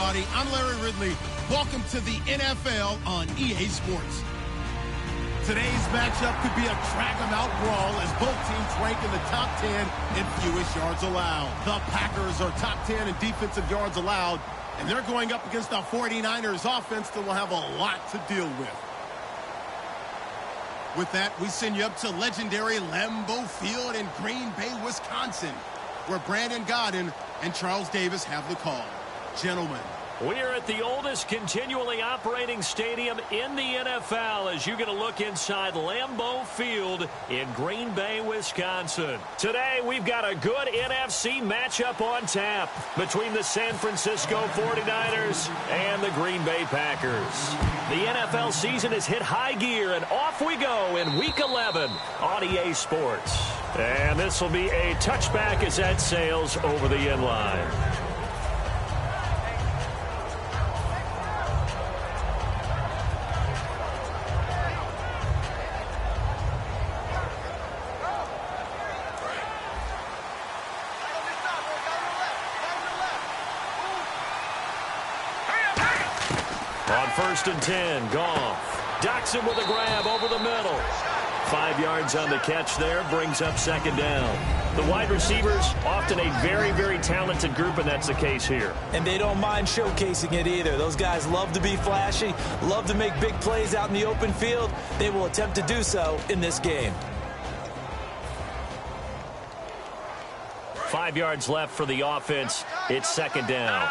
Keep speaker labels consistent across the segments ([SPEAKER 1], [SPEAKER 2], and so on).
[SPEAKER 1] everybody. I'm Larry Ridley. Welcome to the NFL on EA Sports. Today's matchup could be a drag-em-out brawl as both teams rank in the top 10 in fewest yards allowed. The Packers are top 10 in defensive yards allowed, and they're going up against the 49ers offense that will have a lot to deal with. With that, we send you up to legendary Lambeau Field in Green Bay, Wisconsin, where Brandon Gaudin and Charles Davis have the call. Gentlemen.
[SPEAKER 2] We are at the oldest continually operating stadium in the NFL as you get a look inside Lambeau Field in Green Bay, Wisconsin. Today, we've got a good NFC matchup on tap between the San Francisco 49ers and the Green Bay Packers. The NFL season has hit high gear, and off we go in Week 11 on EA Sports. And this will be a touchback as that sails over the end line. On 1st and 10, Goff docks him with a grab over the middle. 5 yards on the catch there, brings up 2nd down. The wide receivers, often a very, very talented group, and that's the case here.
[SPEAKER 3] And they don't mind showcasing it either. Those guys love to be flashy, love to make big plays out in the open field. They will attempt to do so in this game.
[SPEAKER 2] 5 yards left for the offense. It's 2nd down.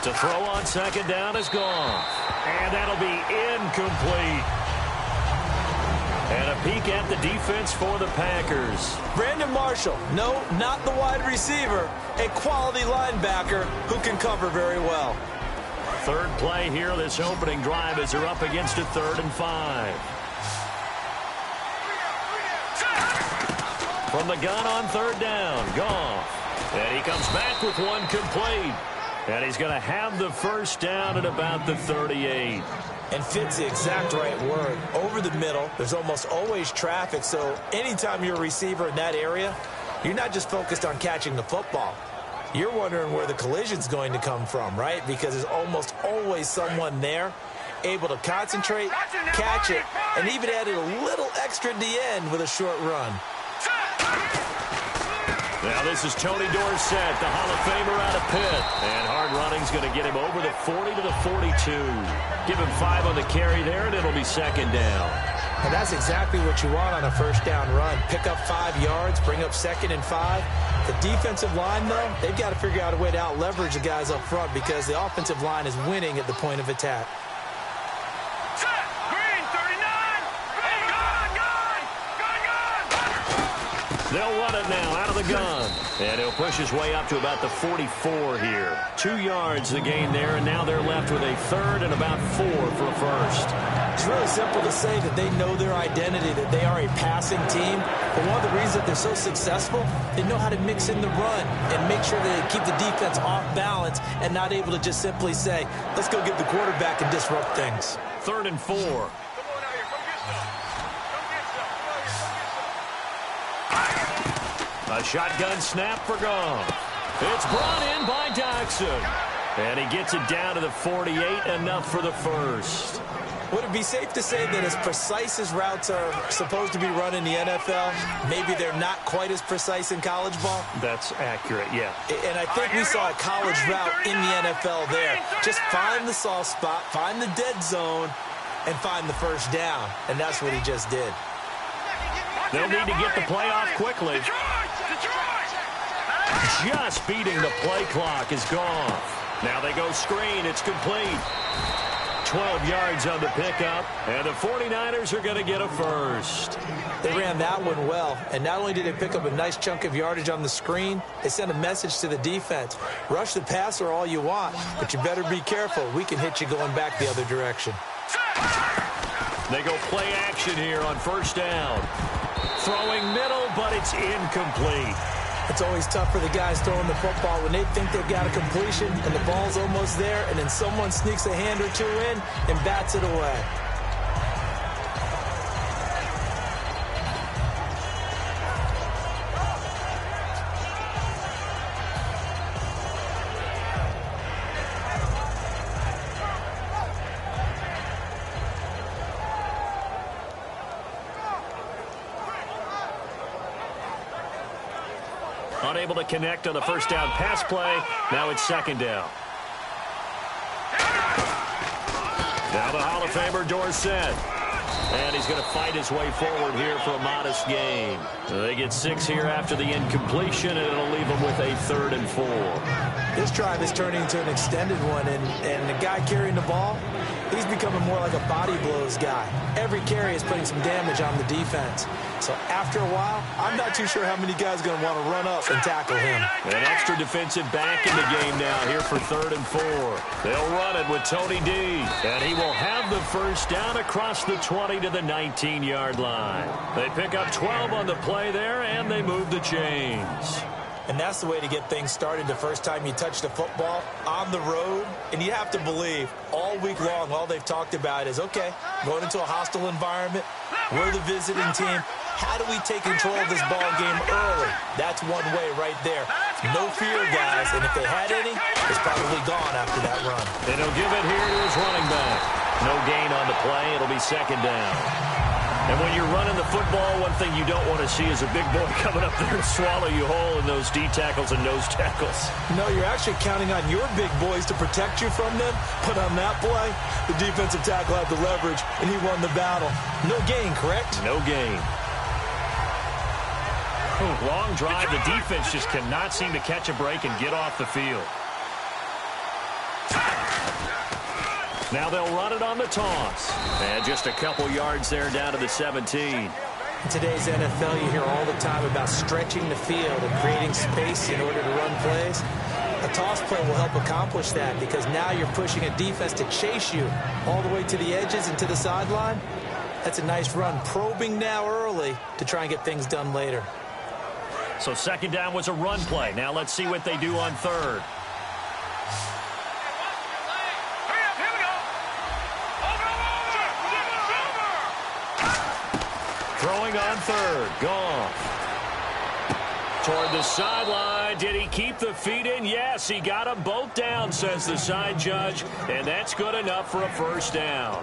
[SPEAKER 2] To throw on 2nd down is Goff. And that'll be incomplete. And a peek at the defense for the Packers.
[SPEAKER 3] Brandon Marshall, no, not the wide receiver, a quality linebacker who can cover very well.
[SPEAKER 2] Third play here, this opening drive as they're up against a 3rd and 5. From the gun on 3rd down, Goff. And he comes back with one complete. And he's going to have the 1st down at about the 38.
[SPEAKER 3] And fits the exact right word. Over the middle, there's almost always traffic, so anytime you're a receiver in that area, you're not just focused on catching the football. You're wondering where the collision's going to come from, right? Because there's almost always someone there able to concentrate, catch it, and even added a little extra at the end with a short run.
[SPEAKER 2] Now this is Tony Dorsett, the Hall of Famer out of Pitt. And hard running's going to get him over the 40 to the 42. Give him 5 on the carry there, and it'll be 2nd down.
[SPEAKER 3] And that's exactly what you want on a 1st down run. Pick up 5 yards, bring up 2nd and 5. The defensive line, though, they've got to figure out a way to out-leverage the guys up front because the offensive line is winning at the point of attack.
[SPEAKER 2] They'll run it now out of the gun. And he'll push his way up to about the 44 here. 2 yards the gain there, and now they're left with a 3rd and about 4 for a 1st.
[SPEAKER 3] It's really simple to say that they know their identity, that they are a passing team. But one of the reasons that they're so successful, they know how to mix in the run and make sure that they keep the defense off balance and not able to just simply say, let's go get the quarterback and disrupt things.
[SPEAKER 2] 3rd and 4. A shotgun snap for Goff. It's brought in by Doxson. And he gets it down to the 48, enough for the 1st.
[SPEAKER 3] Would it be safe to say that as precise as routes are supposed to be run in the NFL, maybe they're not quite as precise in college ball?
[SPEAKER 2] That's accurate, yeah.
[SPEAKER 3] And I think we saw a college route in the NFL there. Just find the soft spot, find the dead zone, and find the 1st down. And that's what he just did.
[SPEAKER 2] They'll need to get the play off quickly. Just beating the play clock is Goff. Now they go screen. It's complete. 12 yards on the pickup, and the 49ers are going to get a 1st.
[SPEAKER 3] They ran that one well, and not only did they pick up a nice chunk of yardage on the screen, they sent a message to the defense. Rush the passer all you want, but you better be careful. We can hit you going back the other direction.
[SPEAKER 2] They go play action here on 1st down. Throwing middle, but it's incomplete.
[SPEAKER 3] It's always tough for the guys throwing the football when they think they've got a completion and the ball's almost there, and then someone sneaks a hand or 2 in and bats it away.
[SPEAKER 2] Unable to connect on the first down pass play. Now it's second down. Now the Hall of Famer Dorsett. And he's going to fight his way forward here for a modest gain. They get 6 here after the incompletion, and it'll leave them with a 3rd and 4.
[SPEAKER 3] This drive is turning into an extended one, and the guy carrying the ball, he's becoming more like a body blows guy. Every carry is putting some damage on the defense. So after a while, I'm not too sure how many guys are going to want to run up and tackle him.
[SPEAKER 2] An extra defensive back in the game now here for 3rd and 4. They'll run it with Tony D, and he will have the first down across the 20 to the 19-yard line. They pick up 12 on the play there, and they move the chains.
[SPEAKER 3] And that's the way to get things started the first time you touch the football on the road. And you have to believe all week long, all they've talked about is, okay, going into a hostile environment, we're the visiting team. How do we take control of this ball game early? That's one way right there. No fear, guys. And if they had any, it's probably gone after that run.
[SPEAKER 2] And he'll give it here to his running back. No gain on the play. It'll be second down. And when you're running the football, one thing you don't want to see is a big boy coming up there and swallow you whole in those D tackles and nose tackles.
[SPEAKER 3] No, you're actually counting on your big boys to protect you from them. But on that play, the defensive tackle had the leverage, and he won the battle. No gain, correct?
[SPEAKER 2] No gain. Long drive. The defense just cannot seem to catch a break and get off the field. Now they'll run it on the toss. And just a couple yards there down to the 17.
[SPEAKER 3] In today's NFL, you hear all the time about stretching the field and creating space in order to run plays. A toss play will help accomplish that because now you're pushing a defense to chase you all the way to the edges and to the sideline. That's a nice run. Probing now early to try and get things done later.
[SPEAKER 2] So second down was a run play. Now let's see what they do on 3rd. Throwing on 3rd. Goff. Toward the sideline. Did he keep the feet in? Yes, he got them both down, says the side judge. And that's good enough for a first down.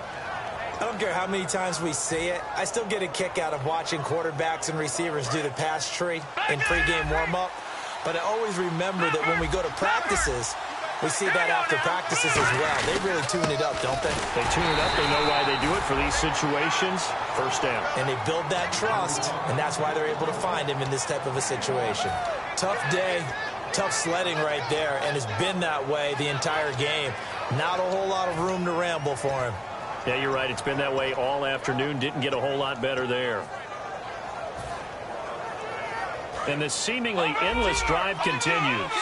[SPEAKER 3] I don't care how many times we see it. I still get a kick out of watching quarterbacks and receivers do the pass tree in pregame warm-up. But I always remember that when we go to practices, we see that after practices as well. They really tune it up, don't they?
[SPEAKER 2] They tune it up. They know why they do it for these situations. First down.
[SPEAKER 3] And they build that trust, and that's why they're able to find him in this type of a situation. Tough day, tough sledding right there, and it's been that way the entire game. Not a whole lot of room to ramble for him.
[SPEAKER 2] Yeah, you're right. It's been that way all afternoon. Didn't get a whole lot better there. And this seemingly endless drive continues.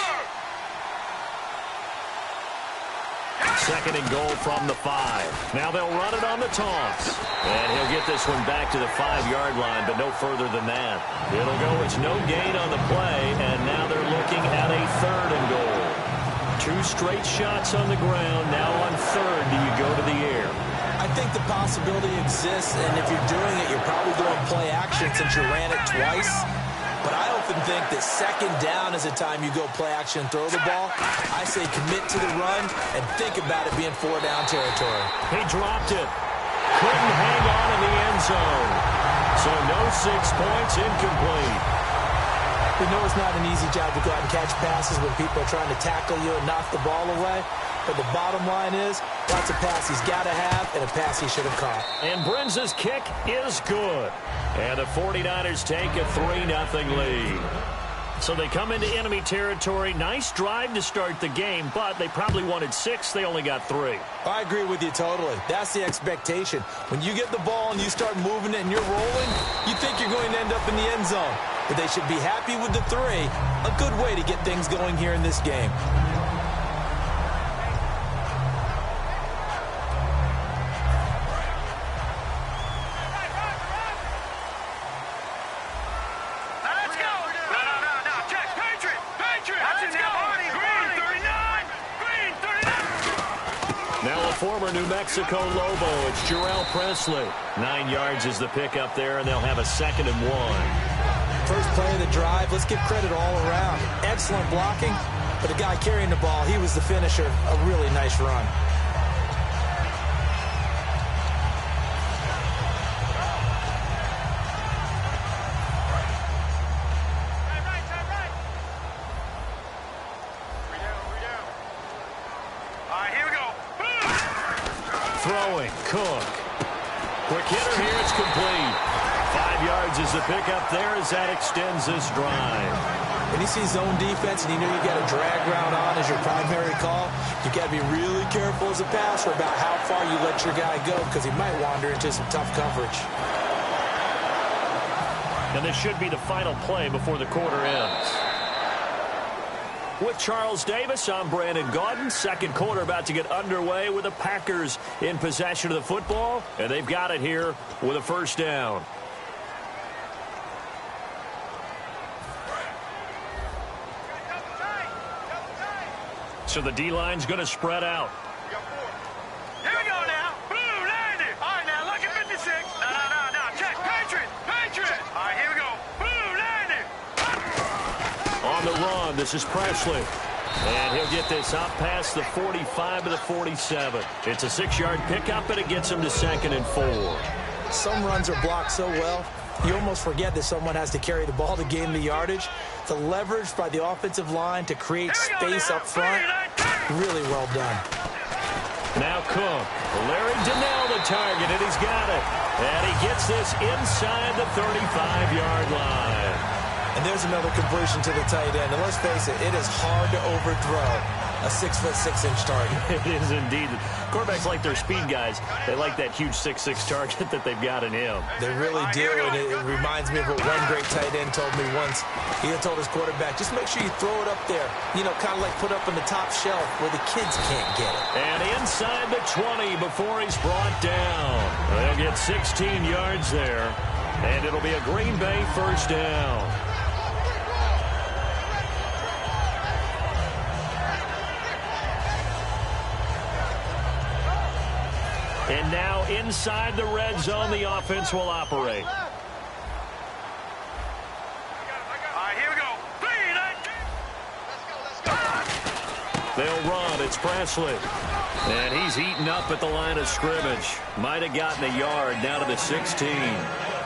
[SPEAKER 2] Second and goal from the 5. Now they'll run it on the toss. And he'll get this one back to the 5-yard line, but no further than that. It'll go. It's no gain on the play, and now they're looking at a 3rd and goal. 2 straight shots on the ground. Now on 3rd, do you go to the air?
[SPEAKER 3] I think the possibility exists, and if you're doing it, you're probably going play action since you ran it twice. But I often think that second down is a time you go play action and throw the ball. I say commit to the run and think about it being 4-down territory.
[SPEAKER 2] He dropped it. Couldn't hang on in the end zone. So no 6 points, incomplete.
[SPEAKER 3] We know it's not an easy job to go out and catch passes when people are trying to tackle you and knock the ball away. But the bottom line is, that's a pass he's got to have and a pass he should have caught.
[SPEAKER 2] And Brenza's kick is good. And the 49ers take a 3-0 lead. So they come into enemy territory. Nice drive to start the game, but they probably wanted 6. They only got 3.
[SPEAKER 3] I agree with you totally. That's the expectation. When you get the ball and you start moving it and you're rolling, you think you're going to end up in the end zone. But they should be happy with the 3. A good way to get things going here in this game.
[SPEAKER 2] Former New Mexico Lobo, it's Jarrell Presley. 9 yards is the pickup there, and they'll have a 2nd and 1.
[SPEAKER 3] First play of the drive, let's give credit all around. Excellent blocking, but the guy carrying the ball, he was the finisher. A really nice run.
[SPEAKER 2] throwing. Cook. Quick hitter here. It's complete. 5 yards is the pickup there as that extends this drive.
[SPEAKER 3] When you see zone defense and you know you got a drag route on as your primary call, you got to be really careful as a passer about how far you let your guy go because he might wander into some tough coverage.
[SPEAKER 2] And this should be the final play before the quarter ends. With Charles Davis, I'm Brandon Gaudin. Second quarter about to get underway with the Packers in possession of the football, and they've got it here with a first down. So the D-line's going to spread out.
[SPEAKER 4] Here we go now. Blue 90. All right, now look at 56. No. Check. Patriot. All right, here we go. Blue 90.
[SPEAKER 2] On the run, this is Presley. And he'll get this up past the 45 to the 47. It's a 6-yard pickup, and it gets him to 2nd and 4.
[SPEAKER 3] Some runs are blocked so well, you almost forget that someone has to carry the ball to gain the yardage. The leverage by the offensive line to create space up front, really well done.
[SPEAKER 2] Now Cook. Larry Donnell the target, and he's got it. And he gets this inside the 35-yard line.
[SPEAKER 3] And there's another completion to the tight end. And let's face it, it is hard to overthrow a 6'6" target.
[SPEAKER 2] It is indeed. Quarterbacks like their speed guys. They like that huge 6'6" target that they've got in him.
[SPEAKER 3] They really do, and it reminds me of what one great tight end told me once. He had told his quarterback, just make sure you throw it up there, kind of like put up on the top shelf where the kids can't get it.
[SPEAKER 2] And inside the 20 before he's brought down. They'll get 16 yards there, and it'll be a Green Bay first down. And now inside the red zone, the offense will operate.
[SPEAKER 4] All right, here we go. Let's go.
[SPEAKER 2] They'll run. It's Presley. And he's eaten up at the line of scrimmage. Might have gotten a yard down to the 16.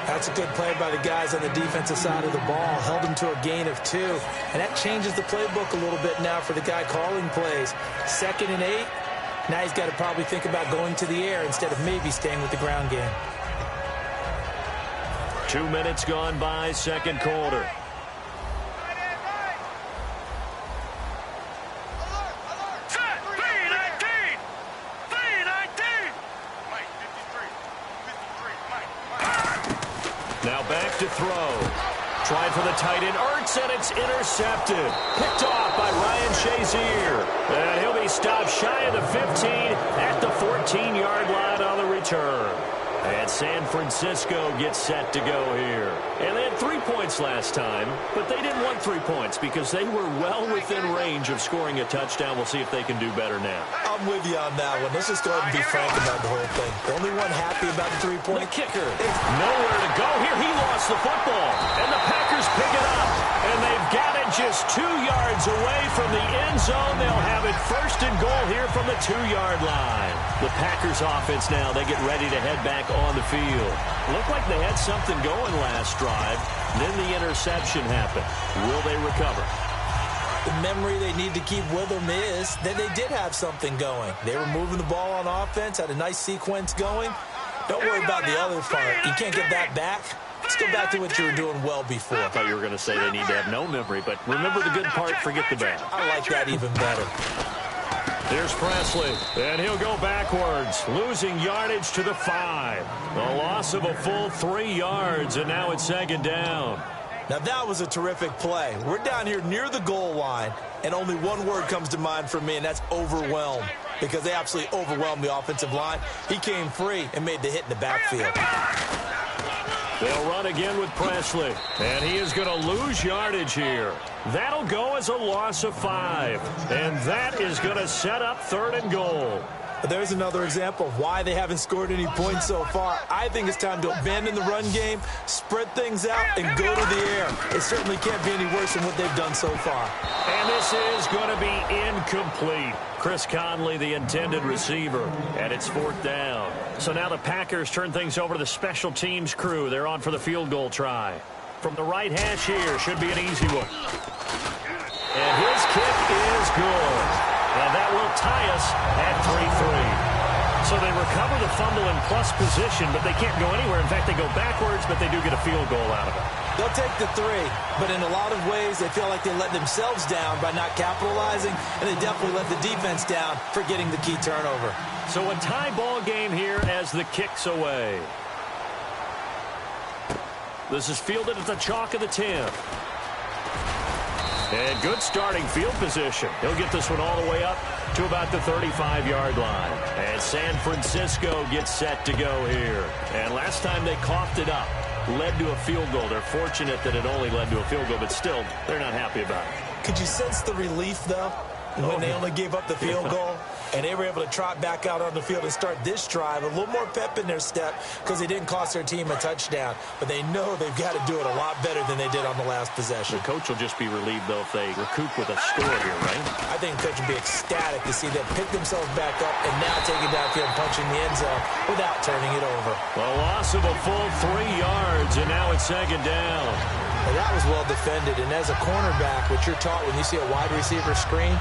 [SPEAKER 3] That's a good play by the guys on the defensive side of the ball. Held him to a gain of 2. And that changes the playbook a little bit now for the guy calling plays. 2nd and 8. Now he's got to probably think about going to the air instead of maybe staying with the ground game.
[SPEAKER 2] 2 minutes gone by, second quarter.
[SPEAKER 4] Set. 319.
[SPEAKER 2] Now back to throw. Trying for the tight end, Ertz, and it's intercepted. Picked off by Ryan Shazier. And he'll be stopped shy of the 15 at the 14-yard line on the return. And San Francisco gets set to go here. And they had 3 points last time, but they didn't want 3 points because they were well within range of scoring a touchdown. We'll see if they can do better now.
[SPEAKER 3] I'm with you on that one. Let's just go ahead and be frank about the whole thing. The only one happy about the 3-point.
[SPEAKER 2] The kicker. Nowhere to go here. He lost the football. And the Packers pick it up. And they've got it just 2 yards away from the end zone. They'll have it 1st and goal here from the 2-yard line. The Packers offense now, they get ready to head back on the field. Looked like they had something going last drive. Then the interception happened. Will they recover?
[SPEAKER 3] The memory they need to keep with them is that they did have something going. They were moving the ball on offense, had a nice sequence going. Don't worry about the other part. You can't get that back. Let's go back to what you were doing well before.
[SPEAKER 2] I thought you were going to say they need to have no memory, but remember the good part, forget the bad.
[SPEAKER 3] I like that even better.
[SPEAKER 2] Here's Presley, and he'll go backwards, losing yardage to the 5. A loss of a full 3 yards, and now it's 2nd down.
[SPEAKER 3] Now that was a terrific play. We're down here near the goal line, and only one word comes to mind for me, and that's overwhelmed, because they absolutely overwhelmed the offensive line. He came free and made the hit in the backfield.
[SPEAKER 2] They'll run again with Presley, and he is going to lose yardage here. That'll go as a loss of 5, and that is going to set up 3rd and goal.
[SPEAKER 3] There's another example of why they haven't scored any points so far. I think it's time to abandon the run game, spread things out, and go to the air. It certainly can't be any worse than what they've done so far.
[SPEAKER 2] And this is going to be incomplete. Chris Conley, the intended receiver, and it's 4th down. So now the Packers turn things over to the special teams crew. They're on for the field goal try. From the right hash here, should be an easy one. And his kick is good. And that will tie us at 3-3. So they recover the fumble in plus position, but they can't go anywhere. In fact, they go backwards, but they do get a field goal out of it.
[SPEAKER 3] They'll take the 3, but in a lot of ways, they feel like they let themselves down by not capitalizing, and they definitely let the defense down for getting the key turnover.
[SPEAKER 2] So a tie ball game here as the kick's away. This is fielded at the chalk of the 10. And good starting field position. He'll get this one all the way up to about the 35-yard line. And San Francisco gets set to go here. And last time they coughed it up, led to a field goal. They're fortunate that it only led to a field goal, but still, they're not happy about it.
[SPEAKER 3] Could you sense the relief, though, when they only gave up the field goal? And they were able to trot back out on the field and start this drive. A little more pep in their step because they didn't cost their team a touchdown. But they know they've got to do it a lot better than they did on the last possession.
[SPEAKER 2] The coach will just be relieved, though, if they recoup with a score here, right?
[SPEAKER 3] I think the coach will be ecstatic to see them pick themselves back up and now take it downfield and punch in the end zone without turning it over.
[SPEAKER 2] Well, loss of a full 3 yards, and now it's second down.
[SPEAKER 3] Well, that was well defended. And as a cornerback, what you're taught when you see a wide receiver screen,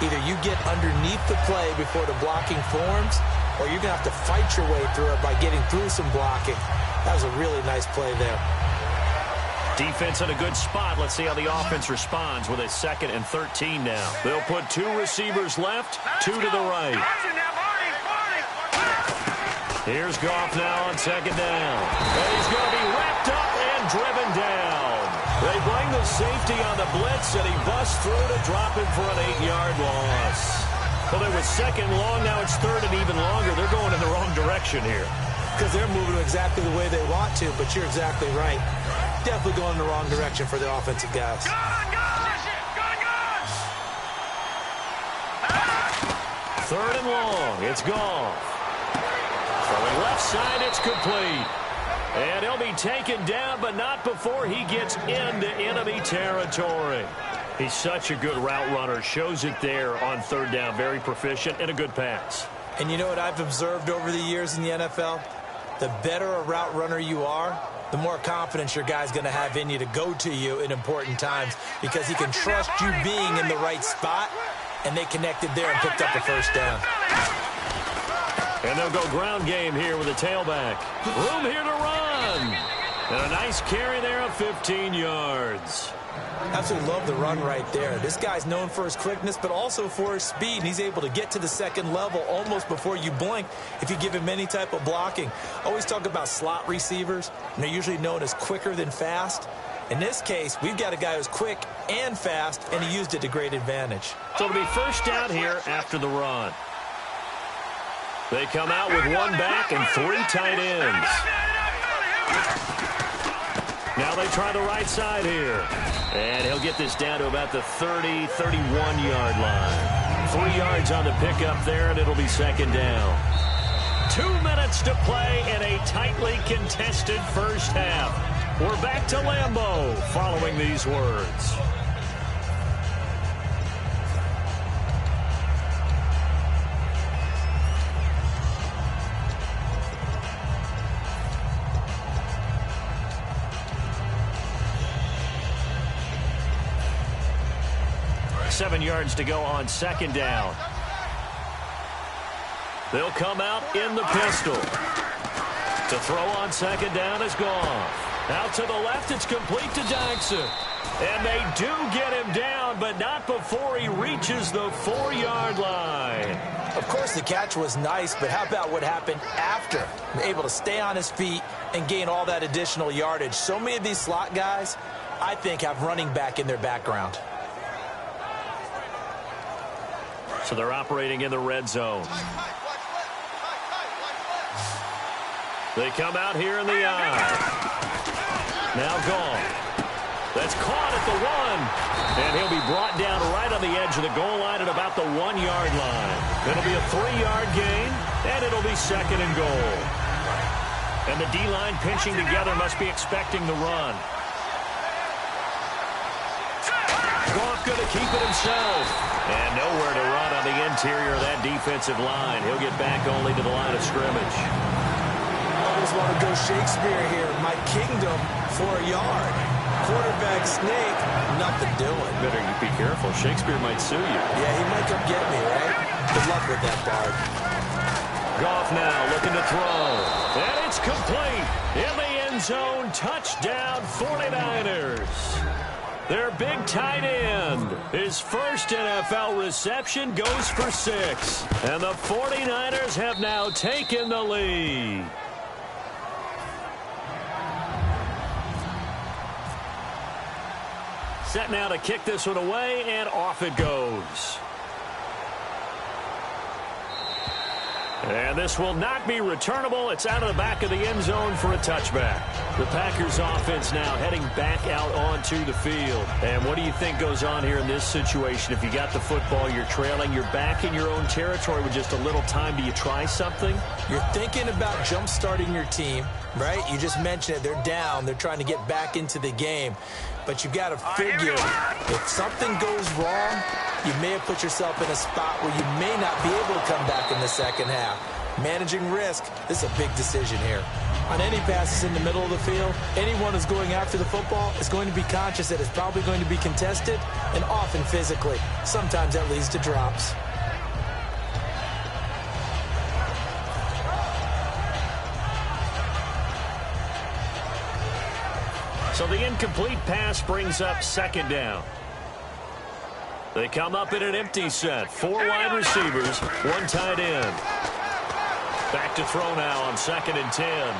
[SPEAKER 3] either you get underneath the play before the blocking forms, or you're going to have to fight your way through it by getting through some blocking. That was a really nice play there.
[SPEAKER 2] Defense in a good spot. Let's see how the offense responds with a 2nd and 13 now. They'll put 2 receivers left, 2 to the right. Here's Goff now on 2nd down. And he's going to be wrapped up and driven down. They bring the safety on the blitz, and he busts through to drop him for an 8-yard loss. Well, it was 2nd long. Now it's 3rd and even longer. They're going in the wrong direction here.
[SPEAKER 3] Because they're moving exactly the way they want to, but you're exactly right. Definitely going in the wrong direction for the offensive guys.
[SPEAKER 2] 3rd and long. It's gone. Throwing left side, it's complete. And he'll be taken down, but not before he gets into enemy territory. He's such a good route runner. Shows it there on 3rd down. Very proficient and a good pass.
[SPEAKER 3] And you know what I've observed over the years in the NFL? The better a route runner you are, the more confidence your guy's going to have in you to go to you in important times because he can trust you being in the right spot, and they connected there and picked up the 1st down.
[SPEAKER 2] And they'll go ground game here with a tailback. Room here to run. And a nice carry there of 15 yards.
[SPEAKER 3] Absolutely love the run right there. This guy's known for his quickness, but also for his speed. And he's able to get to the 2nd level almost before you blink if you give him any type of blocking. Always talk about slot receivers, and they're usually known as quicker than fast. In this case, we've got a guy who's quick and fast, and he used it to great advantage.
[SPEAKER 2] So it'll be 1st down here after the run. They come out with 1 back and 3 tight ends. Now they try the right side here. And he'll get this down to about the 30, 31-yard line. 3 yards on the pickup there, and it'll be 2nd down. 2 minutes to play in a tightly contested 1st half. We're back to Lambeau following these words. Seven yards to go on 2nd down. They'll come out in the pistol. To throw on 2nd down is Goff. Out to the left, it's complete to Dykson. And they do get him down, but not before he reaches the 4-yard line.
[SPEAKER 3] Of course, the catch was nice, but how about what happened after? Able to stay on his feet and gain all that additional yardage. So many of these slot guys, I think, have running back in their background.
[SPEAKER 2] So they're operating in the red zone. They come out here in the eye. Now gone. That's caught at the 1. And he'll be brought down right on the edge of the goal line at about the 1-yard line. It'll be a 3-yard gain, and it'll be 2nd and goal. And the D-line pinching together must be expecting the run. Goff going to keep it himself. And nowhere to run on the interior of that defensive line. He'll get back only to the line of scrimmage.
[SPEAKER 3] Always want to go Shakespeare here. My kingdom for a yard. Quarterback sneak, nothing doing.
[SPEAKER 2] Better be careful. Shakespeare might sue you.
[SPEAKER 3] Yeah, he might come get me, right? Good luck with that, Bard.
[SPEAKER 2] Goff now looking to throw. And it's complete. In the end zone, touchdown 49ers. Their big tight end, his first NFL reception, goes for 6. And the 49ers have now taken the lead. Set now to kick this one away, and off it goes. And this will not be returnable. It's out of the back of the end zone for a touchback. The Packers offense now heading back out onto the field. And what do you think goes on here in this situation? If you got the football, you're trailing, you're back in your own territory with just a little time. Do you try something?
[SPEAKER 3] You're thinking about jump-starting your team, right? You just mentioned it. They're down. They're trying to get back into the game. But you've got to figure if something goes wrong, you may have put yourself in a spot where you may not be able to come back in the second half. Managing risk, this is a big decision here. On any passes in the middle of the field, anyone who's going after the football is going to be conscious that it's probably going to be contested, and often physically. Sometimes that leads to drops.
[SPEAKER 2] So the incomplete pass brings up second down. They come up in an empty set. 4 wide receivers, 1 tight end. Back to throw now on 2nd and 10.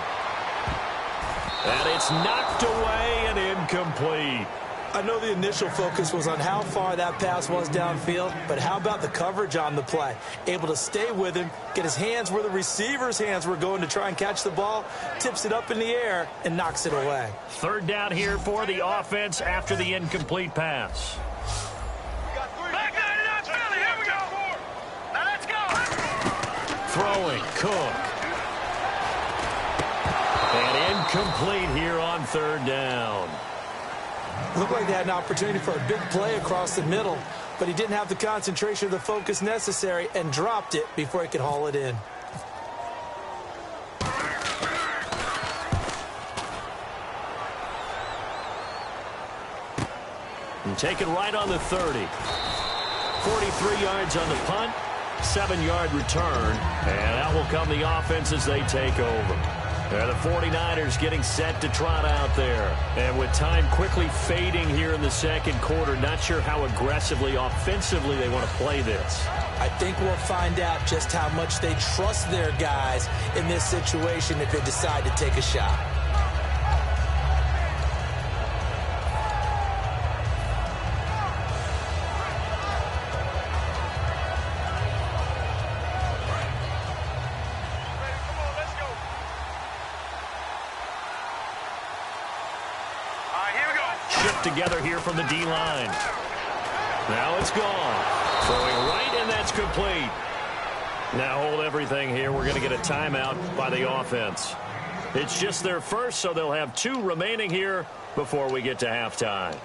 [SPEAKER 2] And it's knocked away and incomplete.
[SPEAKER 3] I know the initial focus was on how far that pass was downfield, but how about the coverage on the play? Able to stay with him, get his hands where the receiver's hands were going to try and catch the ball, tips it up in the air, and knocks it away.
[SPEAKER 2] 3rd down here for the offense after the incomplete pass.
[SPEAKER 4] Here we go. Now let's go.
[SPEAKER 2] Throwing, Cook. And incomplete here on 3rd down.
[SPEAKER 3] Looked like they had an opportunity for a big play across the middle, but he didn't have the concentration or the focus necessary and dropped it before he could haul it in.
[SPEAKER 2] And taken right on the 30. 43 yards on the punt, 7-yard return, and out will come the offense as they take over. The 49ers getting set to trot out there. And with time quickly fading here in the second quarter, not sure how aggressively, offensively they want to play this.
[SPEAKER 3] I think we'll find out just how much they trust their guys in this situation if they decide to take a shot.
[SPEAKER 2] Together here from the D-line. Now it's gone. Throwing right, and that's complete. Now hold everything here. We're going to get a timeout by the offense. It's just their first, so they'll have 2 remaining here before we get to halftime.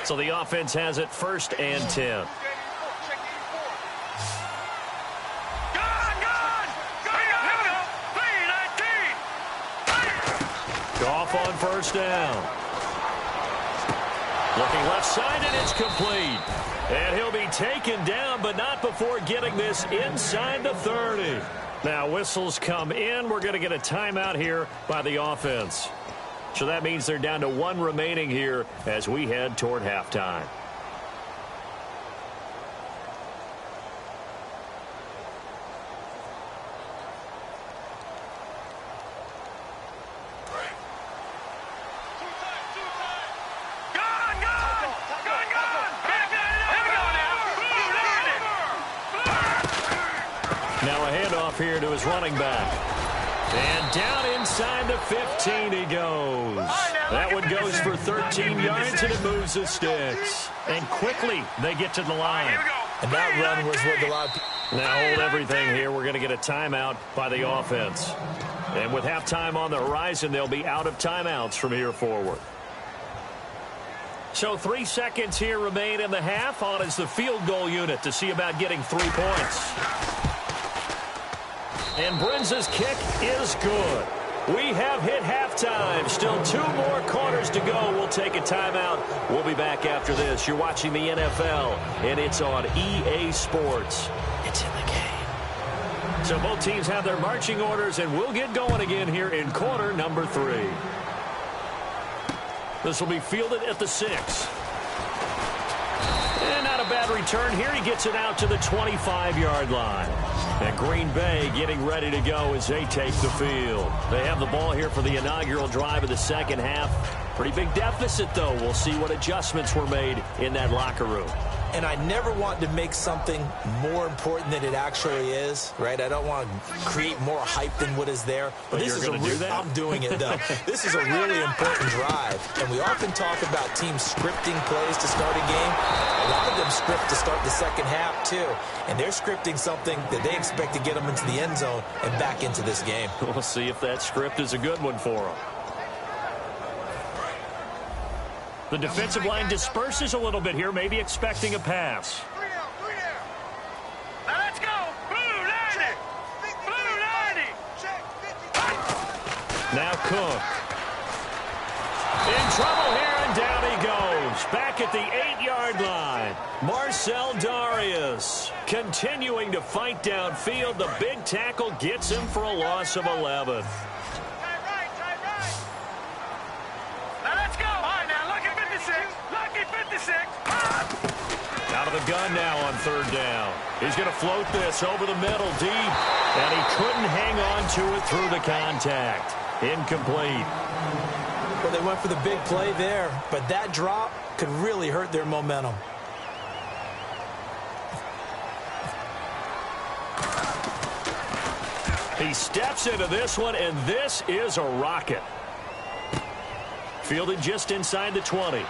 [SPEAKER 2] So the offense has it 1st and 10. Goff on 1st down. Looking left side, and it's complete. And he'll be taken down, but not before getting this inside the 30. Now whistles come in. We're going to get a timeout here by the offense. So that means they're down to 1 remaining here as we head toward halftime. Now a handoff here to his running back. And down inside the 15 he goes. That one goes for 13 yards, and it moves the sticks. And quickly they get to the line.
[SPEAKER 3] And that run was with a lot of people.
[SPEAKER 2] Now hold everything here. We're going to get a timeout by the offense. And with halftime on the horizon, they'll be out of timeouts from here forward. So 3 seconds here remain in the half. On is the field goal unit to see about getting 3 points. And Brenza's kick is good. We have hit halftime. Still 2 more quarters to go. We'll take a timeout. We'll be back after this. You're watching the NFL, and it's on EA Sports. It's in the game. So both teams have their marching orders, and we'll get going again here in quarter number 3. This will be fielded at the 6. And not a bad return here. He gets it out to the 25-yard line. And Green Bay getting ready to go as they take the field. They have the ball here for the inaugural drive of the second half. Pretty big deficit, though. We'll see what adjustments were made in that locker room.
[SPEAKER 3] And I never want to make something more important than it actually is, right? I don't want to create more hype than what is there.
[SPEAKER 2] But this you're going to do that?
[SPEAKER 3] I'm doing it, though. This is a really important drive. And we often talk about teams scripting plays to start a game. A lot of them script to start the second half, too. And they're scripting something that they expect to get them into the end zone and back into this game.
[SPEAKER 2] We'll see if that script is a good one for them. The defensive line disperses a little bit here, maybe expecting a pass.
[SPEAKER 4] Now let's go. Blue 90. Blue 90.
[SPEAKER 2] Now Cook. In trouble here, and down he goes. Back at the 8-yard line. Marcel Darius continuing to fight downfield. The big tackle gets him for a loss of 11. Out of the gun now on third down. He's going to float this over the middle deep. And he couldn't hang on to it through the contact. Incomplete.
[SPEAKER 3] Well, they went for the big play there, but that drop could really hurt their momentum.
[SPEAKER 2] He steps into this one, and this is a rocket. Fielded just inside the 20.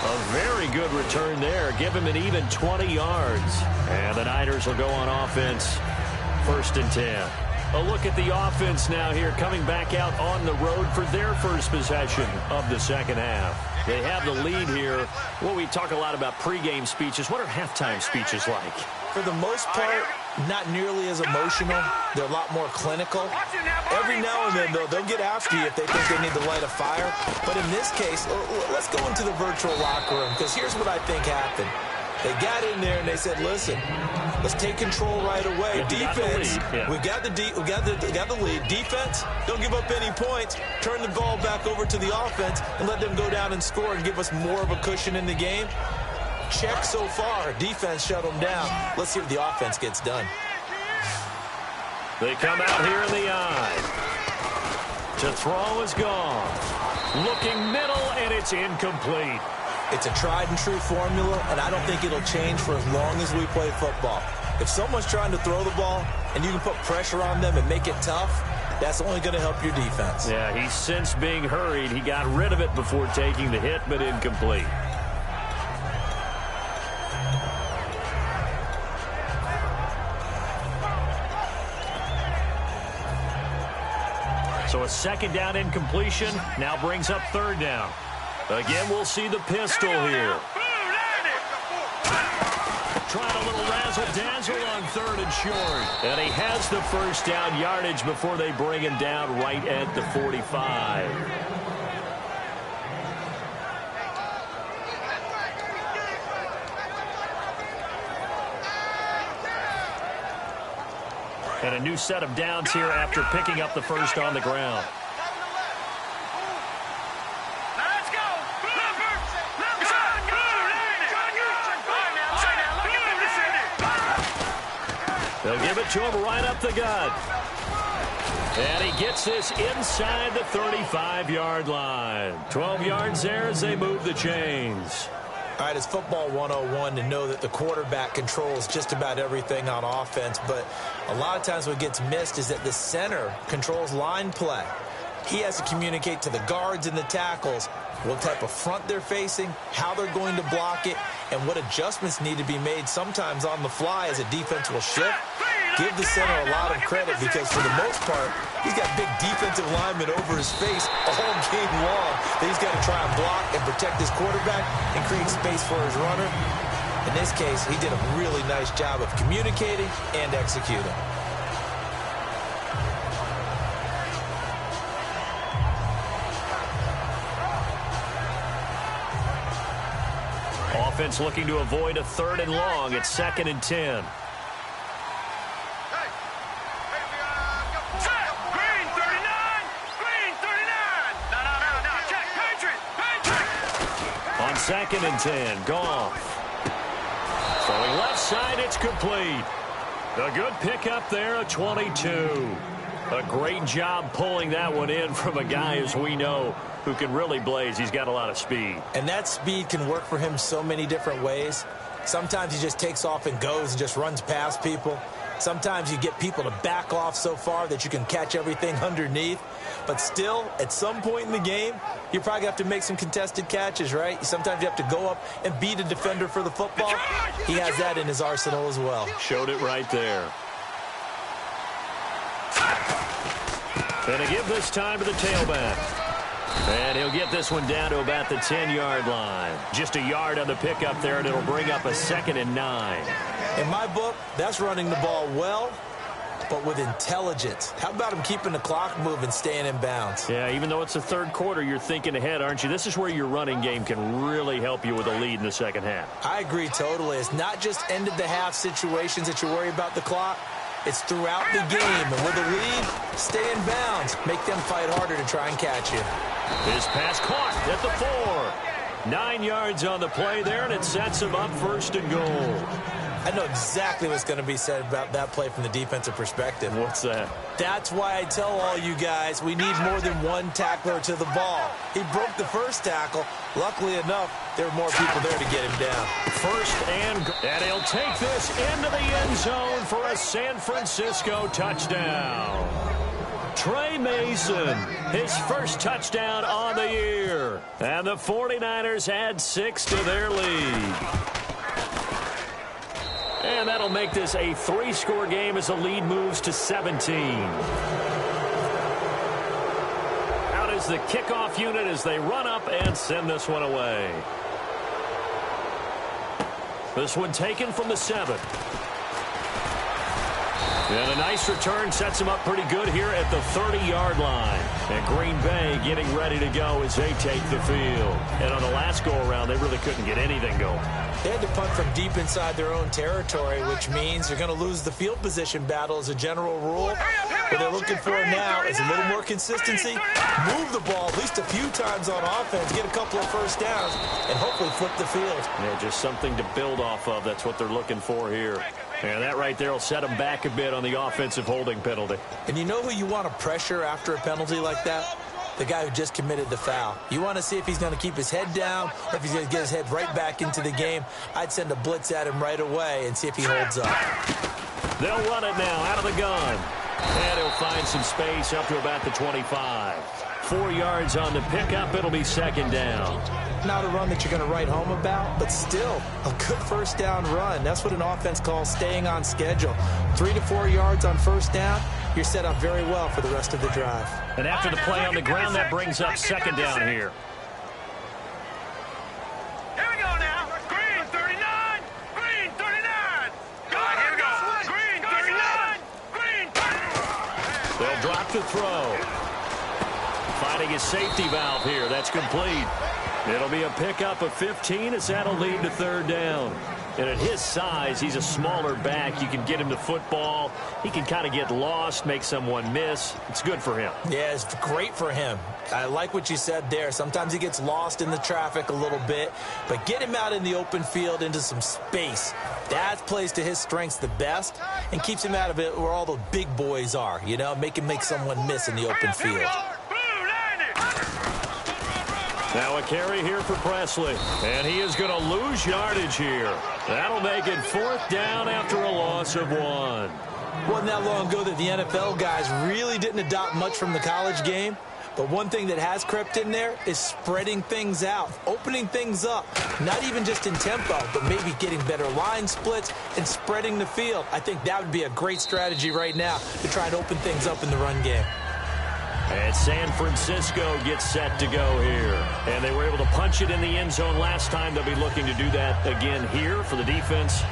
[SPEAKER 2] A very good return there. Give him an even 20 yards. And the Niners will go on offense. 1st and 10. A look at the offense now here, coming back out on the road for their first possession of the second half. They have the lead here. Well, we talk a lot about pregame speeches. What are halftime speeches like?
[SPEAKER 3] For the most part, not nearly as emotional. They're a lot more clinical. Every now and then, though, they'll get after you if they think they need to light a fire. But in this case, let's go into the virtual locker room, because here's what I think happened. They got in there and they said, listen, let's take control right away. Defense, we got the lead. Defense, don't give up any points. Turn the ball back over to the offense and let them go down and score and give us more of a cushion in the game. Check so far. Defense shut them down. Let's see if the offense gets done.
[SPEAKER 2] They come out here in the eye. To throw is gone. Looking middle, and it's incomplete.
[SPEAKER 3] It's a tried-and-true formula, and I don't think it'll change for as long as we play football. If someone's trying to throw the ball and you can put pressure on them and make it tough, that's only going to help your defense.
[SPEAKER 2] Yeah, he's since being hurried. He got rid of it before taking the hit, but incomplete. So a second down incompletion now brings up third down. Again, we'll see the pistol here. Trying a little razzle-dazzle on 3rd and short. And he has the first down yardage before they bring him down right at the 45. And a new set of downs here after picking up the first on the ground. They'll give it to him right up the gut. And he gets this inside the 35-yard line. 12 yards there as they move the chains.
[SPEAKER 3] All right, it's football 101 to know that the quarterback controls just about everything on offense, but a lot of times what gets missed is that the center controls line play. He has to communicate to the guards and the tackles what type of front they're facing, how they're going to block it, and what adjustments need to be made sometimes on the fly as a defense will shift. Give the center a lot of credit because for the most part, he's got big defensive linemen over his face all game long that he's got to try and block and protect his quarterback and create space for his runner. In this case, he did a really nice job of communicating and executing.
[SPEAKER 2] defense looking to avoid a 3rd and long. It's 2nd and 10. On 2nd and 10, Goff. Throwing left side, it's complete. A good pickup there, a 22. A great job pulling that one in from a guy, as we know, who can really blaze. He's got a lot of speed.
[SPEAKER 3] And that speed can work for him so many different ways. Sometimes he just takes off and goes and just runs past people. Sometimes you get people to back off so far that you can catch everything underneath. But still, at some point in the game, you probably have to make some contested catches, right? Sometimes you have to go up and beat a defender for the football. He has that in his arsenal as well.
[SPEAKER 2] Showed it right there. And a give this time to the tailback. And he'll get this one down to about the 10-yard line. Just a yard on the pickup there, and it'll bring up a 2nd and 9.
[SPEAKER 3] In my book, that's running the ball well, but with intelligence. How about him keeping the clock moving, staying in bounds?
[SPEAKER 2] Yeah, even though it's the 3rd quarter, you're thinking ahead, aren't you? This is where your running game can really help you with a lead in the 2nd half.
[SPEAKER 3] I agree totally. It's not just end-of-the-half situations that you worry about the clock. It's throughout the game. And with a lead, stay in bounds. Make them fight harder to try and catch you.
[SPEAKER 2] His pass caught at the 4. 9 yards on the play there, and it sets him up 1st and goal.
[SPEAKER 3] I know exactly what's going to be said about that play from the defensive perspective.
[SPEAKER 2] What's that?
[SPEAKER 3] That's why I tell all you guys we need more than one tackler to the ball. He broke the first tackle. Luckily enough, there were more people there to get him down.
[SPEAKER 2] 1st and he'll take this into the end zone for a San Francisco touchdown. Trey Mason, his first touchdown on the year. And the 49ers add 6 to their lead. And that'll make this a 3-score game as the lead moves to 17. Out is the kickoff unit as they run up and send this one away. This one taken from the 7. And a nice return sets him up pretty good here at the 30-yard line. And Green Bay getting ready to go as they take the field. And on the last go-around, they really couldn't get anything going.
[SPEAKER 3] They had to punt from deep inside their own territory, which means you're going to lose the field position battle as a general rule. What they're looking for now is a little more consistency, move the ball at least a few times on offense, get a couple of first downs, and hopefully flip the field.
[SPEAKER 2] Yeah, just something to build off of. That's what they're looking for here. And that right there will set them back a bit on the offensive holding penalty.
[SPEAKER 3] And you know who you want to pressure after a penalty like that? The guy who just committed the foul. You want to see if he's going to keep his head down or if he's going to get his head right back into the game. I'd send a blitz at him right away and see if he holds up.
[SPEAKER 2] They'll run it now out of the gun. And he'll find some space up to about the 25. 4 yards on the pickup. It'll be 2nd down.
[SPEAKER 3] Not a run that you're going to write home about, but still a good first down run. That's what an offense calls staying on schedule. 3 to 4 yards on first down, you're set up very well for the rest of the drive.
[SPEAKER 2] And after the play on the ground, that brings up 2nd down here.
[SPEAKER 4] Here we go now. Green 39. Green 39. Go, here we go. Green 39. Green 39.
[SPEAKER 2] They'll drop the throw. Finding his safety valve here. That's complete. It'll be a pickup of 15 as that'll lead to 3rd down. And at his size, he's a smaller back. You can get him to football. He can kind of get lost, make someone miss. It's good for him.
[SPEAKER 3] Yeah, it's great for him. I like what you said there. Sometimes he gets lost in the traffic a little bit, but get him out in the open field into some space. That plays to his strengths the best and keeps him out of it where all the big boys are, you know, make someone miss in the open field.
[SPEAKER 2] Now a carry here for Presley. And he is going to lose yardage here. That'll make it 4th down after a loss of 1.
[SPEAKER 3] Wasn't that long ago that the NFL guys really didn't adopt much from the college game. But one thing that has crept in there is spreading things out, opening things up, not even just in tempo, but maybe getting better line splits and spreading the field. I think that would be a great strategy right now to try and open things up in the run game.
[SPEAKER 2] And San Francisco gets set to go here. And they were able to punch it in the end zone last time. They'll be looking to do that again here for the defense.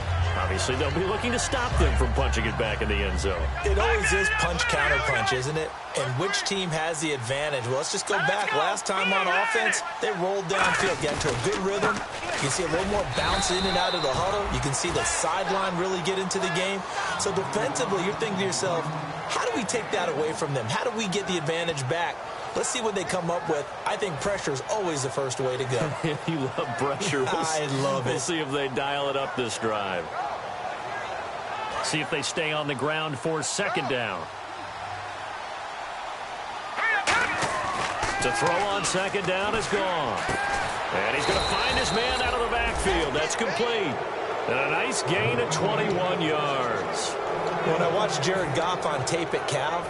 [SPEAKER 2] Obviously, they'll be looking to stop them from punching it back in the end zone.
[SPEAKER 3] It always is punch-counter-punch, isn't it? And which team has the advantage? Well, let's just go back. Last time on offense, they rolled downfield, got into a good rhythm. You can see a little more bounce in and out of the huddle. You can see the sideline really get into the game. So defensively, you're thinking to yourself, how do we take that away from them? How do we get the advantage back? Let's see what they come up with. I think pressure is always the first way to go.
[SPEAKER 2] You love pressure.
[SPEAKER 3] I love it.
[SPEAKER 2] We'll see if they dial it up this drive. See if they stay on the ground for second down. To throw on second down is gone. And he's going to find his man out of the backfield. That's complete. And a nice gain of 21 yards.
[SPEAKER 3] When I watched Jared Goff on tape at Cal,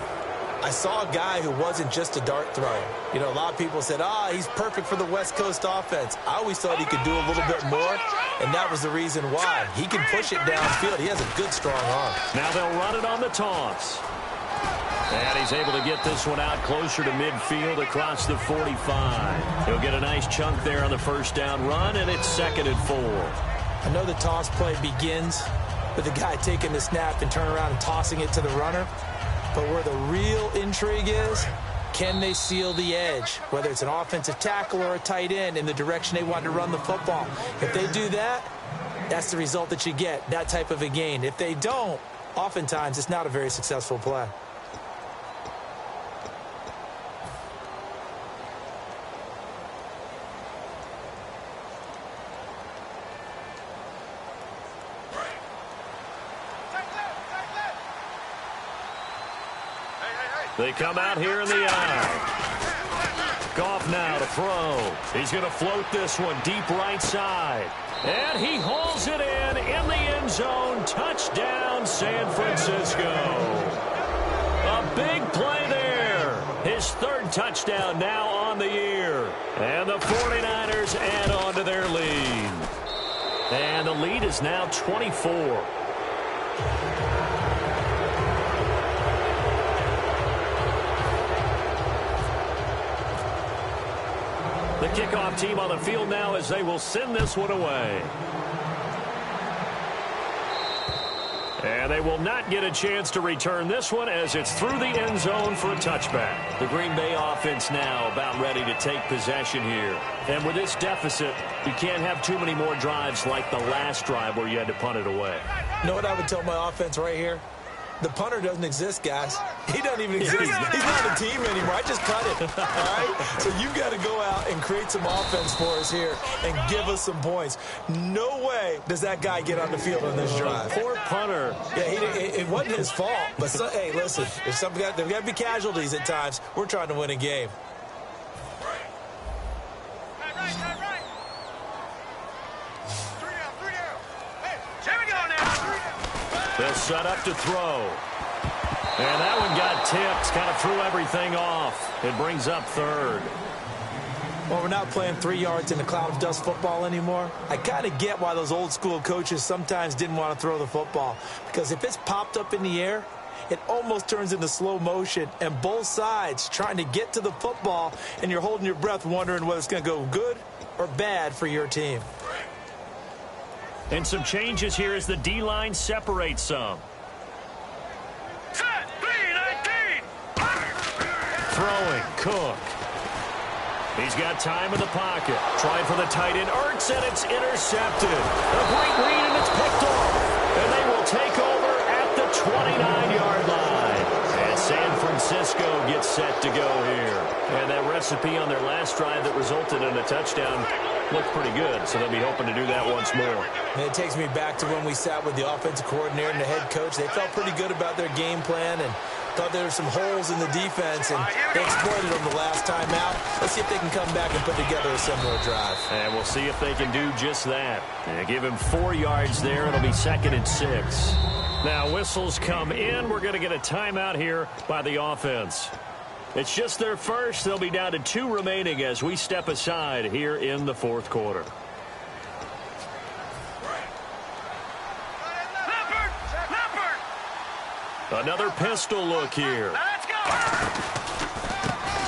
[SPEAKER 3] I saw a guy who wasn't just a dart thrower. You know, a lot of people said, he's perfect for the West Coast offense. I always thought he could do a little bit more, and that was the reason why. He can push it downfield. He has a good, strong arm.
[SPEAKER 2] Now they'll run it on the toss. And he's able to get this one out closer to midfield across the 45. He'll get a nice chunk there on the first down run, and it's 2nd and 4.
[SPEAKER 3] I know the toss play begins with the guy taking the snap and turning around and tossing it to the runner. But where the real intrigue is, can they seal the edge, whether it's an offensive tackle or a tight end, in the direction they want to run the football? If they do that, that's the result that you get, that type of a gain. If they don't, oftentimes it's not a very successful play.
[SPEAKER 2] They come out here in the eye. Goff now to throw. He's going to float this one deep right side. And he hauls it in the end zone. Touchdown, San Francisco. A big play there. His 3rd touchdown now on the year. And the 49ers add on to their lead. And the lead is now 24. The kickoff team on the field now as they will send this one away. And they will not get a chance to return this one as it's through the end zone for a touchback. The Green Bay offense now about ready to take possession here. And with this deficit, you can't have too many more drives like the last drive where you had to punt it away.
[SPEAKER 3] You know what I would tell my offense right here? The punter doesn't exist, guys. He doesn't even exist. He's not a team anymore. I just punted. All right? So you've got to go out and create some offense for us here and give us some points. No way does that guy get on the field on this drive.
[SPEAKER 2] Poor punter.
[SPEAKER 3] Yeah, it wasn't his fault. But, hey, listen, there's got to be casualties at times. We're trying to win a game.
[SPEAKER 2] They'll set up to throw. And that one got tipped. Kind of threw everything off. It brings up 3rd.
[SPEAKER 3] Well, we're not playing 3 yards in a cloud of dust football anymore. I kind of get why those old school coaches sometimes didn't want to throw the football. Because if it's popped up in the air, it almost turns into slow motion. And both sides trying to get to the football, and you're holding your breath wondering whether it's going to go good or bad for your team.
[SPEAKER 2] And some changes here as the D-line separates some.
[SPEAKER 4] Set, 3-19.
[SPEAKER 2] Throwing, Cook. He's got time in the pocket. Trying for the tight end, Ertz, and it's intercepted. A great read, and it's picked off. And they will take over at the 29-yard line. And San Francisco gets set to go here. And that recipe on their last drive that resulted in a touchdown looked pretty good, so they'll be hoping to do that once more.
[SPEAKER 3] And it takes me back to when we sat with the offensive coordinator and the head coach. They felt pretty good about their game plan and thought there were some holes in the defense, and they exploited them the last time out. Let's see if they can come back and put together a similar drive.
[SPEAKER 2] And we'll see if they can do just that. And give him 4 yards there. It'll be 2nd and 6. Now whistles come in. We're going to get a timeout here by the offense. It's just their first. They'll be down to 2 remaining as we step aside here in the 4th quarter. Another pistol look here.
[SPEAKER 4] Let's go.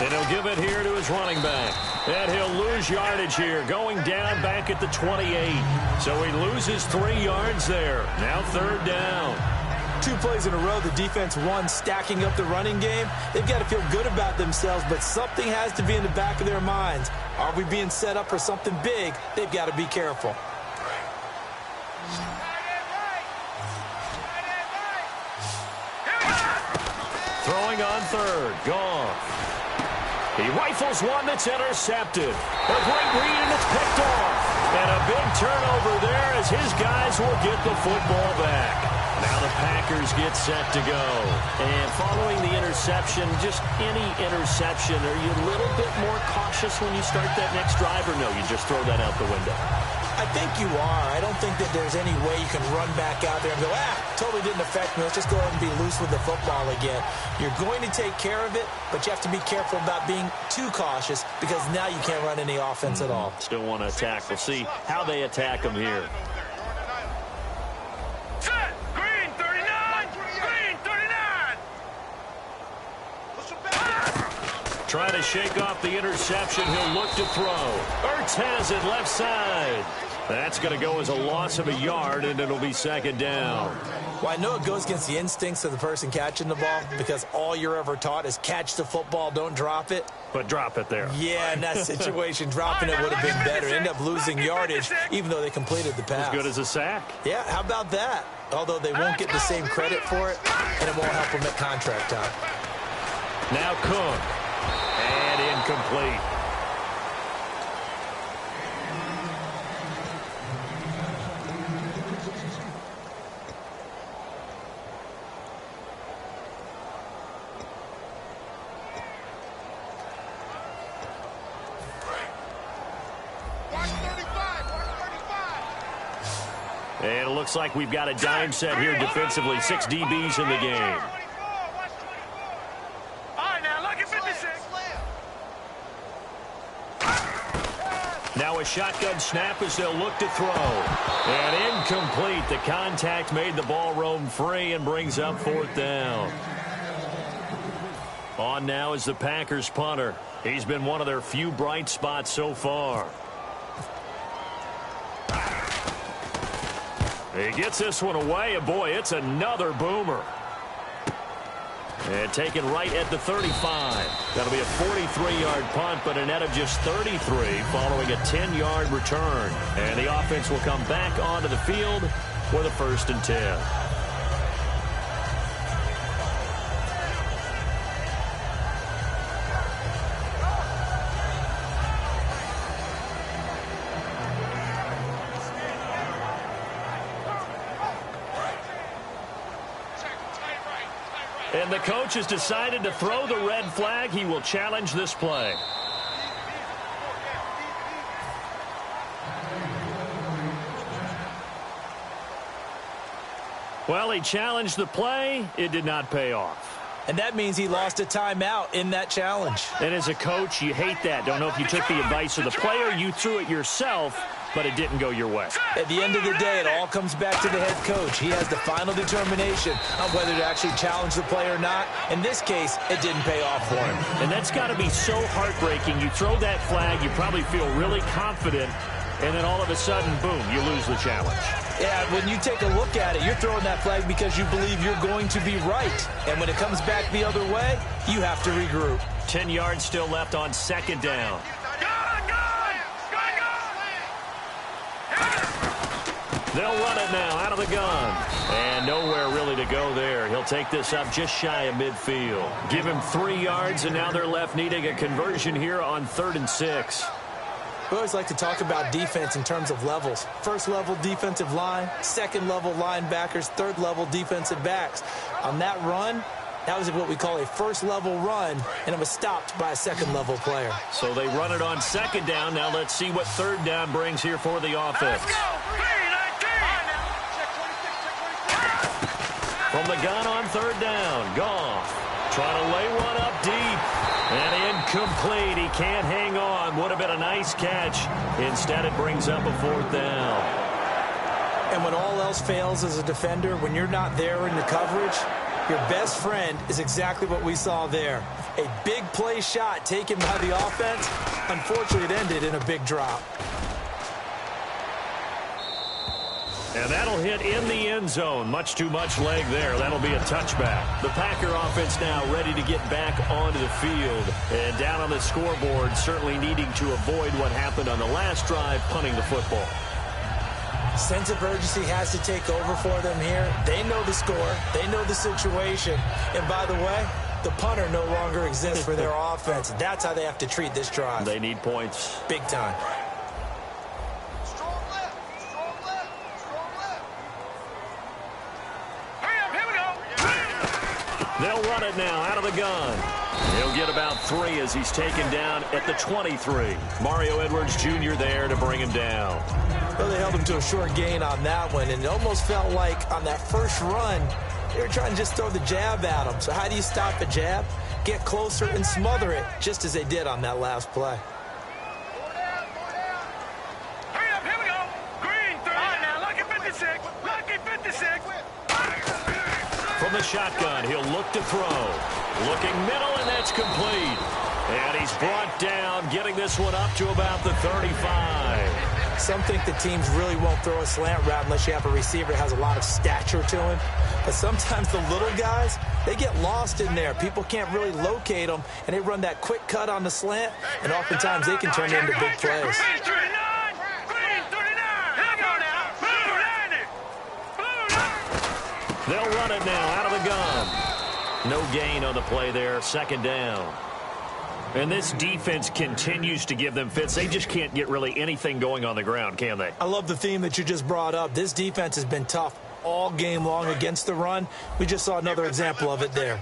[SPEAKER 2] And he'll give it here to his running back. And he'll lose yardage here, going down back at the 28. So he loses 3 yards there. Now 3rd down.
[SPEAKER 3] 2 plays in a row, the defense won, stacking up the running game. They've got to feel good about themselves, but something has to be in the back of their minds. Are we being set up for something big? They've got to be careful.
[SPEAKER 2] Throwing on 3rd. Goff. He rifles one that's intercepted. A great read, and it's picked off. And a big turnover there as his guys will get the football back. Now the Packers get set to go. And following the interception, just any interception, are you a little bit more cautious when you start that next drive, or no, you just throw that out the window?
[SPEAKER 3] I think you are. I don't think that there's any way you can run back out there and go, totally didn't affect me. Let's just go ahead and be loose with the football again. You're going to take care of it, but you have to be careful about being too cautious because now you can't run any offense at all.
[SPEAKER 2] Still want to attack. We'll see how they attack them here.
[SPEAKER 4] Set. Green 39. Green 39.
[SPEAKER 2] Trying to shake off the interception. He'll look to throw. Ertz has it left side. That's going to go as a loss of a yard, and it'll be 2nd down.
[SPEAKER 3] Well, I know it goes against the instincts of the person catching the ball because all you're ever taught is catch the football, don't drop it.
[SPEAKER 2] But drop it there.
[SPEAKER 3] Yeah, in that situation, dropping it would have been better. End up losing yardage, even though they completed the pass.
[SPEAKER 2] As good as a sack.
[SPEAKER 3] Yeah, how about that? Although they won't get the same credit for it, and it won't help them at contract time.
[SPEAKER 2] Now Cook. And incomplete. And it looks like we've got a dime set here defensively. 6 DBs in the game. Now a shotgun snap as they'll look to throw. And incomplete. The contact made the ball roam free and brings up 4th down. On now is the Packers punter. He's been one of their few bright spots so far. He gets this one away, and boy, it's another boomer. And taken right at the 35. That'll be a 43-yard punt, but a net of just 33 following a 10-yard return. And the offense will come back onto the field for the 1st and 10. And the coach has decided to throw the red flag. He will challenge this play. Well, he challenged the play. It did not pay off.
[SPEAKER 3] And that means he lost a timeout in that challenge.
[SPEAKER 2] And as a coach, you hate that. Don't know if you took the advice of the player, you threw it yourself, but it didn't go your way.
[SPEAKER 3] At the end of the day, it all comes back to the head coach. He has the final determination on whether to actually challenge the play or not. In this case, it didn't pay off for him.
[SPEAKER 2] And that's got to be so heartbreaking. You throw that flag, you probably feel really confident, and then all of a sudden, boom, you lose the challenge.
[SPEAKER 3] Yeah, when you take a look at it, you're throwing that flag because you believe you're going to be right. And when it comes back the other way, you have to regroup.
[SPEAKER 2] 10 yards still left on 2nd down. They'll run it now out of the gun. And nowhere really to go there. He'll take this up just shy of midfield. Give him 3 yards, and now they're left needing a conversion here on 3rd and 6.
[SPEAKER 3] We always like to talk about defense in terms of levels. 1st level defensive line, 2nd level linebackers, 3rd level defensive backs. On that run, that was what we call a 1st level run, and it was stopped by a 2nd level player.
[SPEAKER 2] So they run it on 2nd down. Now let's see what 3rd down brings here for the offense. From the gun on 3rd down, Goff trying to lay one up deep. And incomplete. He can't hang on. Would have been a nice catch. Instead, it brings up a 4th down.
[SPEAKER 3] And when all else fails as a defender, when you're not there in the coverage, Your best friend is exactly what we saw there. A big play shot taken by the offense. Unfortunately, it ended in a big drop.
[SPEAKER 2] And that'll hit in the end zone. Much too much leg there. That'll be a touchback. The Packer offense now ready to get back onto the field. And down on the scoreboard, certainly needing to avoid what happened on the last drive, punting the football.
[SPEAKER 3] Sense of urgency has to take over for them here. They know the score. They know the situation. And by the way, the punter no longer exists for their offense. That's how they have to treat this drive.
[SPEAKER 2] They need points.
[SPEAKER 3] Big time.
[SPEAKER 2] They'll run it now out of the gun. He'll get about 3 as he's taken down at the 23. Mario Edwards Jr. there to bring him down.
[SPEAKER 3] Well, they held him to a short gain on that one, and it almost felt like on that first run, they were trying to just throw the jab at him. So how do you stop a jab? Get closer and smother it, just as they did on that last play.
[SPEAKER 4] Hurry up, here we go. Green, 30. Now, lucky 56. Lucky 56.
[SPEAKER 2] From the shotgun, he'll look to throw. Looking middle, and that's complete. And he's brought down, getting this one up to about the 35.
[SPEAKER 3] Some think the teams really won't throw a slant route unless you have a receiver that has a lot of stature to him. But sometimes the little guys, they get lost in there. People can't really locate them, and they run that quick cut on the slant, and oftentimes they can turn into big plays.
[SPEAKER 4] Green 39. Green 39. Here we go now. Blue 90. Blue 90.
[SPEAKER 2] They'll run it now out of the gun. No gain on the play there, second down. And this defense continues to give them fits. They just can't get really anything going on the ground, can they?
[SPEAKER 3] I love the theme that you just brought up. This defense has been tough all game long against the run. We just saw another example of it there.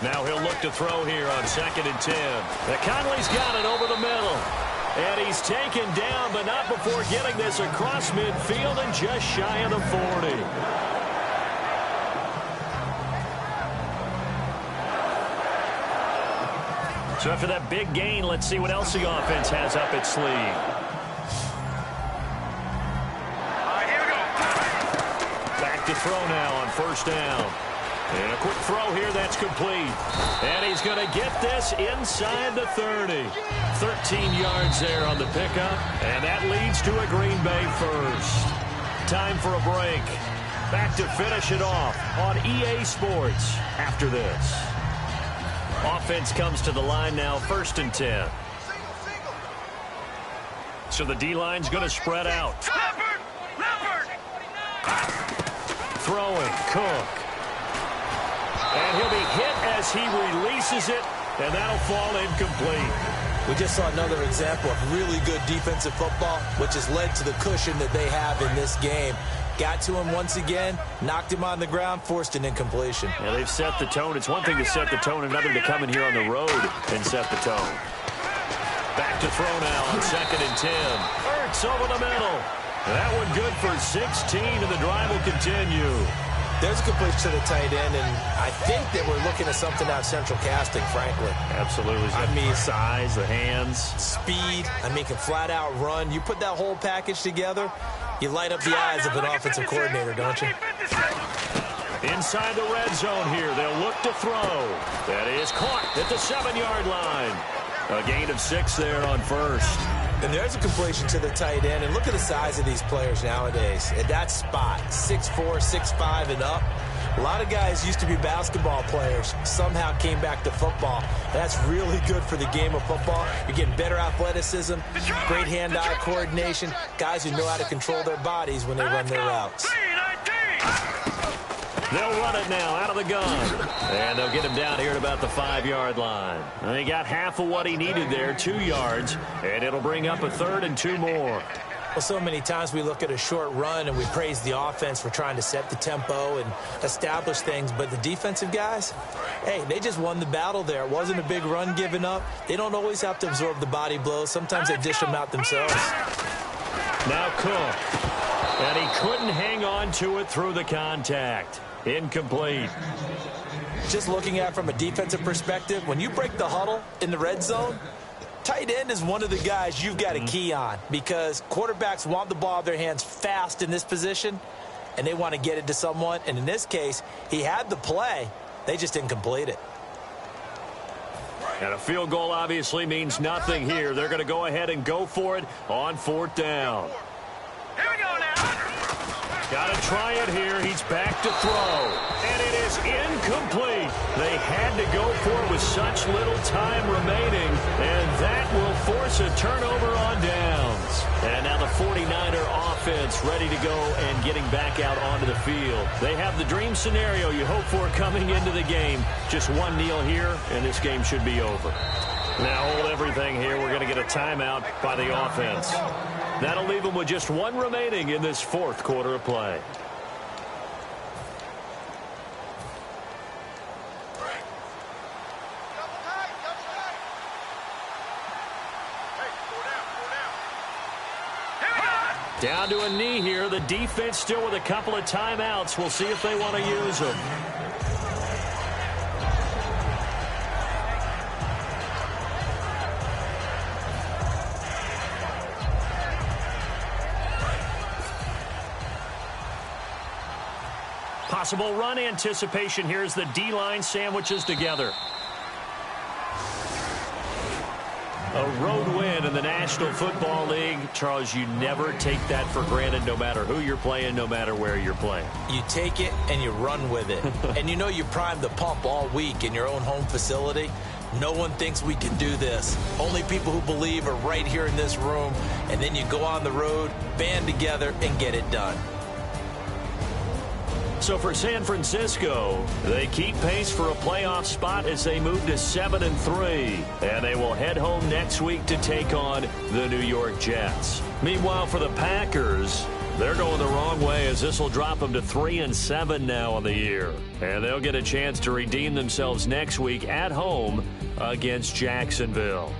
[SPEAKER 2] Now he'll look to throw here on 2nd and 10. Conley's got it over the middle. And he's taken down, but not before getting this across midfield and just shy of the 40. So after that big gain, let's see what else the offense has up its sleeve.
[SPEAKER 4] Here we go.
[SPEAKER 2] Back to throw now on 1st down. And a quick throw here that's complete. And he's going to get this inside the 30. 13 yards there on the pickup. And that leads to a Green Bay first. Time for a break. Back to finish it off on EA Sports after this. Offense comes to the line now, 1st and 10. So the D-line's going to spread out.
[SPEAKER 4] Leopard.
[SPEAKER 2] Throwing, Cook. And he'll be hit as he releases it, and that'll fall incomplete.
[SPEAKER 3] We just saw another example of really good defensive football, which has led to the cushion that they have in this game. Got to him once again, knocked him on the ground, forced an incompletion.
[SPEAKER 2] Yeah, they've set the tone. It's one thing to set the tone, another to come in here on the road and set the tone. Back to throw now on 2nd and 10. Ertz over the middle. That one good for 16, and the drive will continue.
[SPEAKER 3] There's a completion to the tight end, and I think that we're looking at something out of central casting, frankly.
[SPEAKER 2] Absolutely.
[SPEAKER 3] I mean,
[SPEAKER 2] size, the hands.
[SPEAKER 3] Speed, can flat out run. You put that whole package together, you light up the eyes of an offensive coordinator, don't you?
[SPEAKER 2] Inside the red zone here, they'll look to throw. That is caught at the 7-yard line. A gain of 6 there on 1st.
[SPEAKER 3] And there's a completion to the tight end. And look at the size of these players nowadays. At that spot, 6'4", 6'5", and up. A lot of guys used to be basketball players. Somehow came back to football. That's really good for the game of football. You're getting better athleticism, great hand-eye coordination, guys who know how to control their bodies when they run their routes.
[SPEAKER 2] They'll run it now out of the gun. And they'll get him down here at about the 5-yard line. And he got half of what he needed there, 2 yards. And it'll bring up a 3rd and 2 more.
[SPEAKER 3] Well, so many times we look at a short run and we praise the offense for trying to set the tempo and establish things. But the defensive guys, hey, they just won the battle there. It wasn't a big run given up. They don't always have to absorb the body blows. Sometimes they dish them out themselves.
[SPEAKER 2] Now Cook. And he couldn't hang on to it through the contact. Incomplete.
[SPEAKER 3] Just looking at it from a defensive perspective, when you break the huddle in the red zone, tight end is one of the guys you've got to key on because quarterbacks want the ball in their hands fast in this position, and they want to get it to someone. And in this case, he had the play. They just didn't complete it.
[SPEAKER 2] And a field goal obviously means nothing here. They're going to go ahead and go for it on 4th down.
[SPEAKER 4] Here we go now.
[SPEAKER 2] Got to try it here. He's back to throw. And it is incomplete. They had to go for it with such little time remaining. And that will force a turnover on downs. And now the 49er offense ready to go and getting back out onto the field. They have the dream scenario you hope for coming into the game. Just one kneel here, and this game should be over. Now hold everything here. We're going to get a timeout by the offense. That'll leave them with just one remaining in this 4th quarter of play. Down to a knee here. The defense still with a couple of timeouts. We'll see if they want to use them. Possible run anticipation here as the D-line sandwiches together. A road win in the National Football League. Charles, you never take that for granted no matter who you're playing, no matter where you're playing.
[SPEAKER 3] You take it and you run with it. And you know you primed the pump all week in your own home facility. No one thinks we can do this. Only people who believe are right here in this room. And then you go on the road, band together, and get it done.
[SPEAKER 2] So for San Francisco, they keep pace for a playoff spot as they move to 7-3. And they will head home next week to take on the New York Jets. Meanwhile, for the Packers, they're going the wrong way as this will drop them to 3-7 now on the year. And they'll get a chance to redeem themselves next week at home against Jacksonville.